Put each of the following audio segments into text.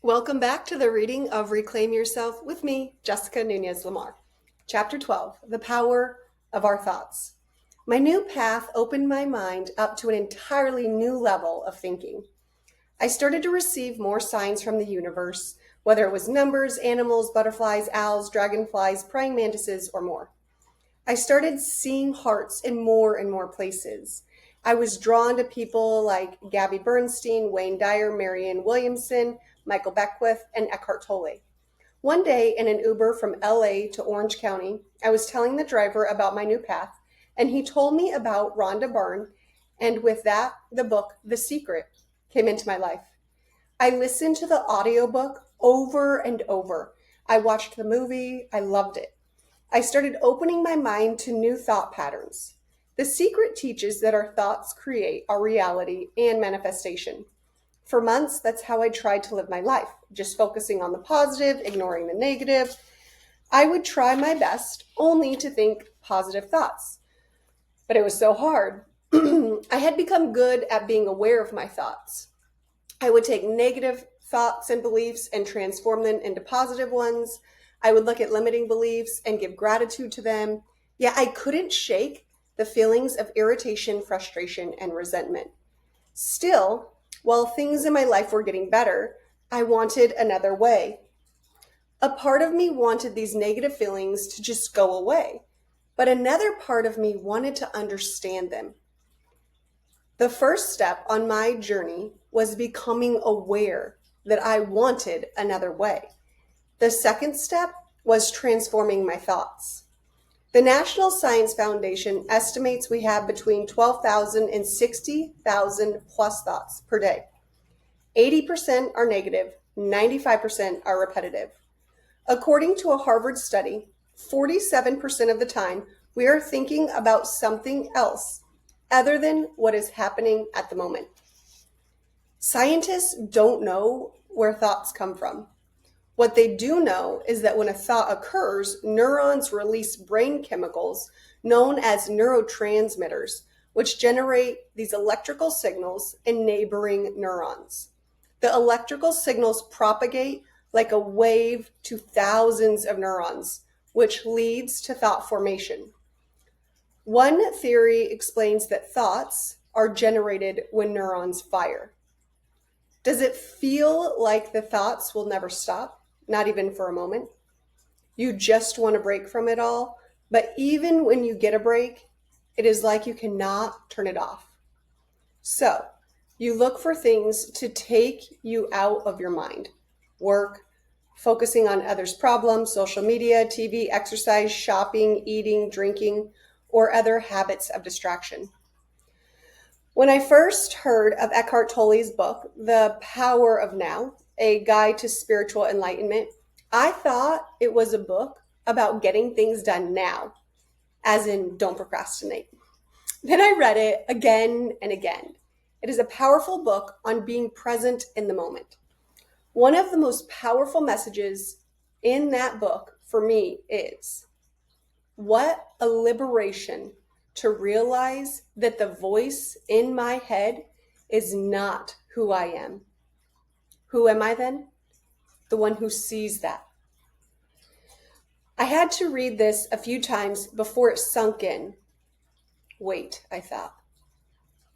Welcome back to the reading of Reclaim Yourself with me, Jessica Nuñez-LaMarre. Chapter 12, The Power of Our Thoughts. My new path opened my mind up to an entirely new level of thinking. I started to receive more signs from the universe, whether it was numbers, animals, butterflies, owls, dragonflies, praying mantises, or more. I started seeing hearts in more and more places. I was drawn to people like Gabby Bernstein, Wayne Dyer, Marianne Williamson, Michael Beckwith, and Eckhart Tolle. One day in an Uber from LA to Orange County, I was telling the driver about my new path, and he told me about Rhonda Byrne, and with that, the book, The Secret, came into my life. I listened to the audiobook over and over. I watched the movie. I loved it. I started opening my mind to new thought patterns. The Secret teaches that our thoughts create our reality and manifestation. For months, that's how I tried to live my life, just focusing on the positive, ignoring the negative. I would try my best only to think positive thoughts. But it was so hard. I had become good at being aware of my thoughts. I would take negative thoughts and beliefs and transform them into positive ones. I would look at limiting beliefs and give gratitude to them. Yet I couldn't shake the feelings of irritation, frustration, and resentment. Still, while things in my life were getting better, I wanted another way. A part of me wanted these negative feelings to just go away, but another part of me wanted to understand them. The first step on my journey was becoming aware that I wanted another way. The second step was transforming my thoughts. The National Science Foundation estimates we have between 12,000 and 60,000 plus thoughts per day. 80% are negative, 95% are repetitive. According to a Harvard study, 47% of the time we are thinking about something else other than what is happening at the moment. Scientists don't know where thoughts come from. What they do know is that when a thought occurs, neurons release brain chemicals known as neurotransmitters, which generate these electrical signals in neighboring neurons. The electrical signals propagate like a wave to thousands of neurons, which leads to thought formation. One theory explains that thoughts are generated when neurons fire. Does it feel like the thoughts will never stop? Not even for a moment. You just want a break from it all, but even when you get a break, it is like you cannot turn it off. So, you look for things to take you out of your mind. Work, focusing on others' problems, social media, TV, exercise, shopping, eating, drinking, or other habits of distraction. When I first heard of Eckhart Tolle's book, The Power of Now, A Guide to Spiritual Enlightenment, I thought it was a book about getting things done now, as in don't procrastinate. Then I read it again and again. It is a powerful book on being present in the moment. One of the most powerful messages in that book for me is, what a liberation to realize that the voice in my head is not who I am. Who am I then? The one who sees that. I had to read this a few times before it sunk in. Wait, I thought.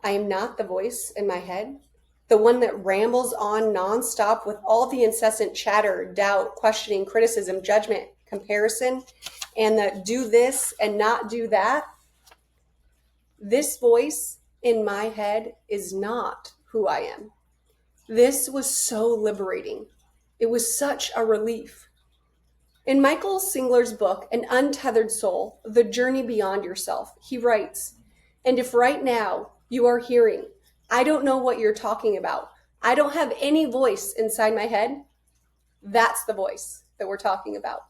I am not the voice in my head, the one that rambles on nonstop with all the incessant chatter, doubt, questioning, criticism, judgment, comparison, and the do this and not do that. This voice in my head is not who I am. This was so liberating. It was such a relief. In Michael Singler's book, An Untethered Soul, The Journey Beyond Yourself, he writes, and if right now you are hearing, I don't know what you're talking about, I don't have any voice inside my head, that's the voice that we're talking about.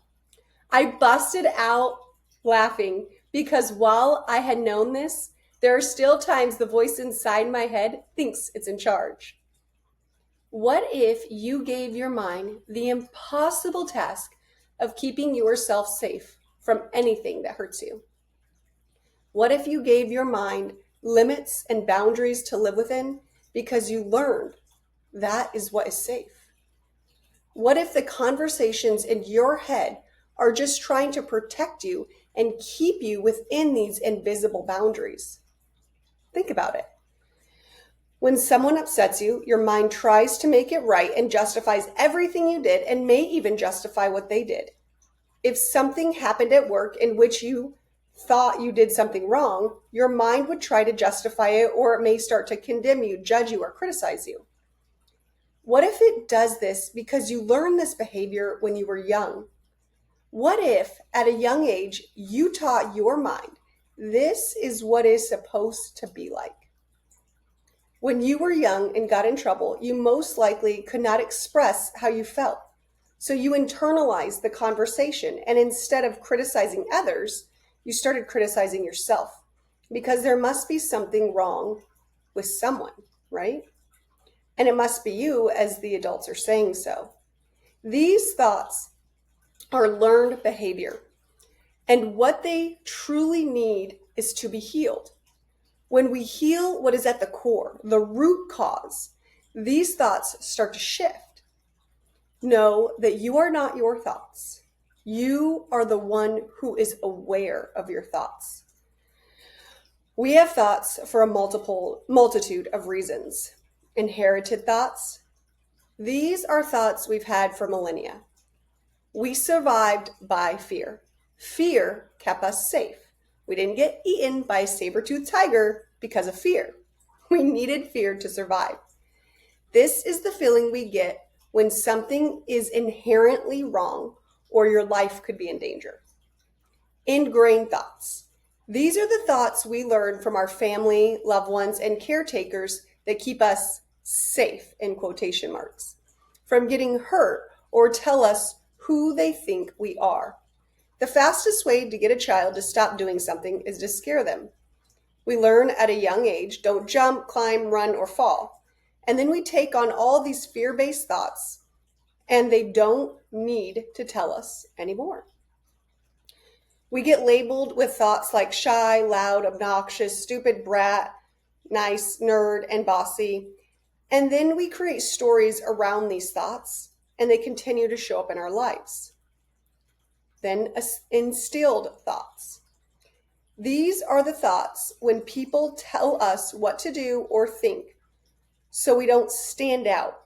I busted out laughing because while I had known this, there are still times the voice inside my head thinks it's in charge. What if you gave your mind the impossible task of keeping yourself safe from anything that hurts you? What if you gave your mind limits and boundaries to live within because you learned that is what is safe? What if the conversations in your head are just trying to protect you and keep you within these invisible boundaries? Think about it. When someone upsets you, your mind tries to make it right and justifies everything you did and may even justify what they did. If something happened at work in which you thought you did something wrong, your mind would try to justify it, or it may start to condemn you, judge you, or criticize you. What if it does this because you learned this behavior when you were young? What if at a young age you taught your mind this is what is supposed to be like? When you were young and got in trouble, you most likely could not express how you felt. So you internalized the conversation, and instead of criticizing others, you started criticizing yourself because there must be something wrong with someone, right? And it must be you, as the adults are saying so. These thoughts are learned behavior, and what they truly need is to be healed. When we heal what is at the core, the root cause, these thoughts start to shift. Know that you are not your thoughts. You are the one who is aware of your thoughts. We have thoughts for a multitude of reasons. Inherited thoughts. These are thoughts we've had for millennia. We survived by fear. Fear kept us safe. We didn't get eaten by a saber-toothed tiger because of fear. We needed fear to survive. This is the feeling we get when something is inherently wrong or your life could be in danger. Ingrained thoughts. These are the thoughts we learn from our family, loved ones, and caretakers that keep us safe, in quotation marks, from getting hurt or tell us who they think we are. The fastest way to get a child to stop doing something is to scare them. We learn at a young age, don't jump, climb, run, or fall. And then we take on all these fear-based thoughts, and they don't need to tell us anymore. We get labeled with thoughts like shy, loud, obnoxious, stupid, brat, nice, nerd, and bossy. And then we create stories around these thoughts, and they continue to show up in our lives. Then instilled thoughts. These are the thoughts when people tell us what to do or think, so we don't stand out,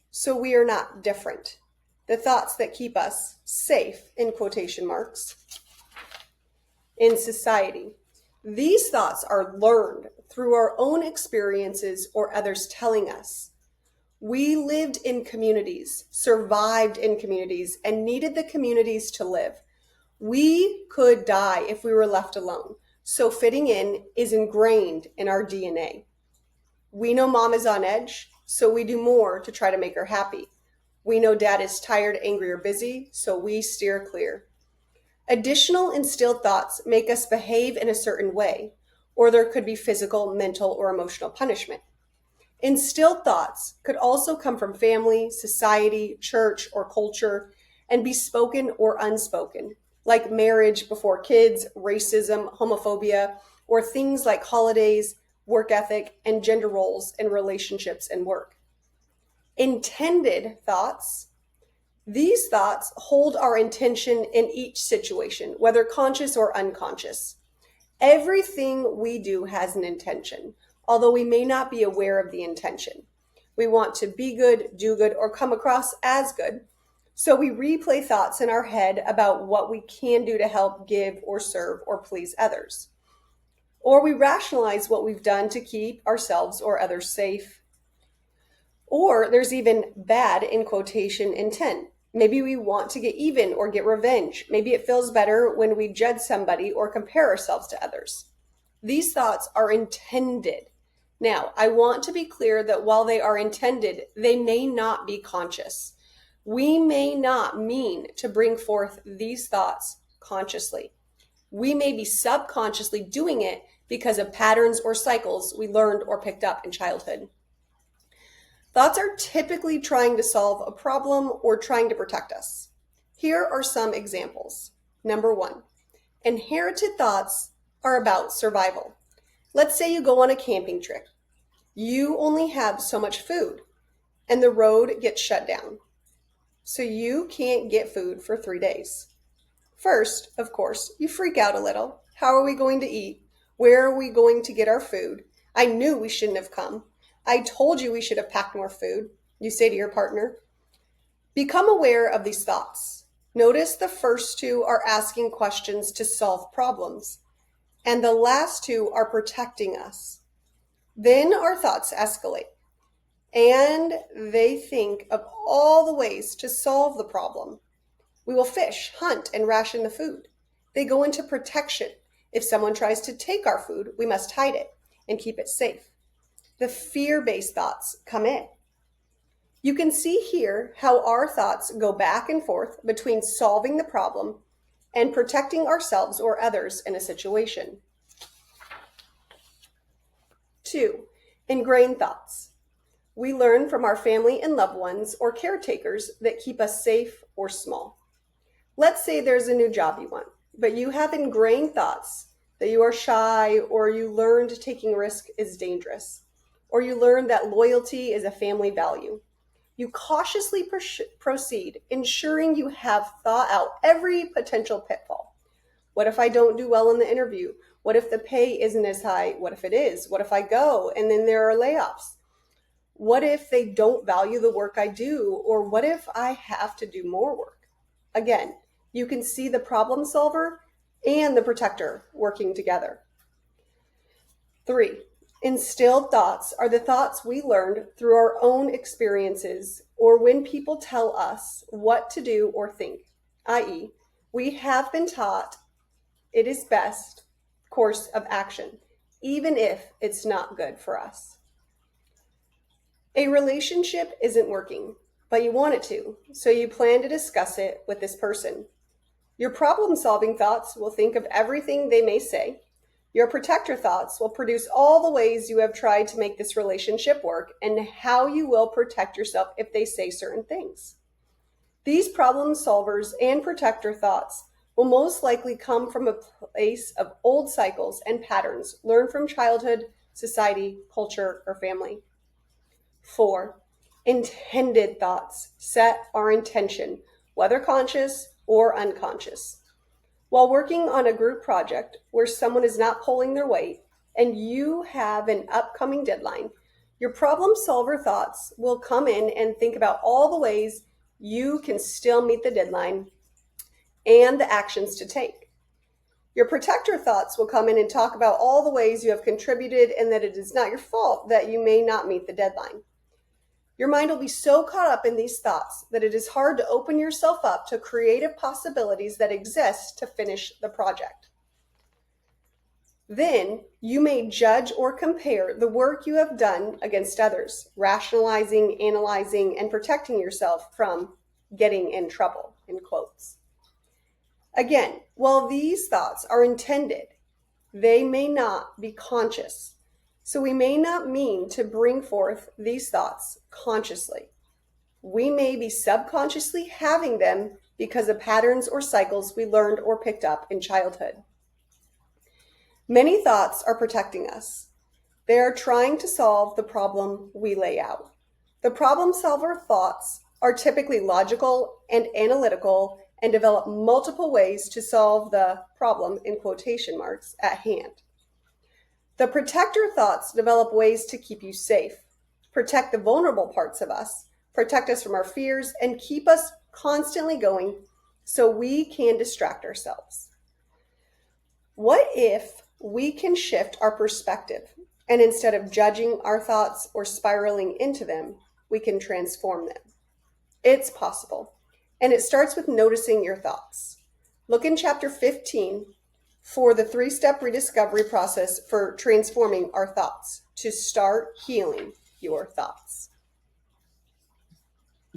so we are not different. The thoughts that keep us safe, in quotation marks, in society. These thoughts are learned through our own experiences or others telling us. We lived in communities, survived in communities, and needed the communities to live. We could die if we were left alone, so fitting in is ingrained in our DNA. We know mom is on edge, so we do more to try to make her happy. We know dad is tired, angry, or busy, so we steer clear. Additional instilled thoughts make us behave in a certain way, or there could be physical, mental, or emotional punishment. Instilled thoughts could also come from family, society, church, or culture, and be spoken or unspoken, like marriage before kids, racism, homophobia, or things like holidays, work ethic, and gender roles in relationships and work. Intended thoughts. These thoughts hold our intention in each situation, whether conscious or unconscious. Everything we do has an intention, although we may not be aware of the intention. We want to be good, do good, or come across as good. So we replay thoughts in our head about what we can do to help, give, or serve, or please others. Or we rationalize what we've done to keep ourselves or others safe. Or there's even bad, in quotation, intent. Maybe we want to get even or get revenge. Maybe it feels better when we judge somebody or compare ourselves to others. These thoughts are intended. Now, I want to be clear that while they are intended, they may not be conscious. We may not mean to bring forth these thoughts consciously. We may be subconsciously doing it because of patterns or cycles we learned or picked up in childhood. Thoughts are typically trying to solve a problem or trying to protect us. Here are some examples. Number 1, inherited thoughts are about survival. Let's say you go on a camping trip. You only have so much food, and the road gets shut down. so you can't get food for 3 days. First, of course, you freak out a little. How are we going to eat? Where are we going to get our food? I knew we shouldn't have come. I told you we should have packed more food, you say to your partner. Become aware of these thoughts. Notice the first two are asking questions to solve problems, and the last two are protecting us. Then our thoughts escalate, and they think of all the ways to solve the problem. We will fish, hunt, and ration the food. They go into protection. If someone tries to take our food, we must hide it and keep it safe. The fear-based thoughts come in. You can see here how our thoughts go back and forth between solving the problem and protecting ourselves or others in a situation. 2. Ingrained thoughts. We learn from our family and loved ones or caretakers that keep us safe or small. Let's say there's a new job you want, but you have ingrained thoughts that you are shy, or you learned taking risk is dangerous, or you learned that loyalty is a family value. You cautiously proceed, ensuring you have thought out every potential pitfall. What if I don't do well in the interview? What if the pay isn't as high? What if it is? What if I go and then there are layoffs? What if they don't value the work I do? Or what if I have to do more work? Again, you can see the problem solver and the protector working together. 3. Instilled thoughts are the thoughts we learned through our own experiences or when people tell us what to do or think, i.e., we have been taught it is best course of action, even if it's not good for us. A relationship isn't working, but you want it to, so you plan to discuss it with this person. Your problem-solving thoughts will think of everything they may say. Your protector thoughts will produce all the ways you have tried to make this relationship work and how you will protect yourself if they say certain things. These problem solvers and protector thoughts will most likely come from a place of old cycles and patterns learned from childhood, society, culture, or family. 4. Intended thoughts set our intention, whether conscious or unconscious. While working on a group project where someone is not pulling their weight and you have an upcoming deadline, your problem solver thoughts will come in and think about all the ways you can still meet the deadline and the actions to take. Your protector thoughts will come in and talk about all the ways you have contributed and that it is not your fault that you may not meet the deadline. Your mind will be so caught up in these thoughts that it is hard to open yourself up to creative possibilities that exist to finish the project. Then you may judge or compare the work you have done against others, rationalizing, analyzing, and protecting yourself from getting in trouble, in quotes. Again, while these thoughts are intended, they may not be conscious. So we may not mean to bring forth these thoughts consciously. We may be subconsciously having them because of patterns or cycles we learned or picked up in childhood. Many thoughts are protecting us. They are trying to solve the problem we lay out. The problem solver thoughts are typically logical and analytical and develop multiple ways to solve the problem, in quotation marks, at hand. The protector thoughts develop ways to keep you safe, protect the vulnerable parts of us, protect us from our fears, and keep us constantly going so we can distract ourselves. What if we can shift our perspective and instead of judging our thoughts or spiraling into them, we can transform them? It's possible, and it starts with noticing your thoughts. Look in chapter 15 for the 3-step rediscovery process for transforming our thoughts to start healing your thoughts.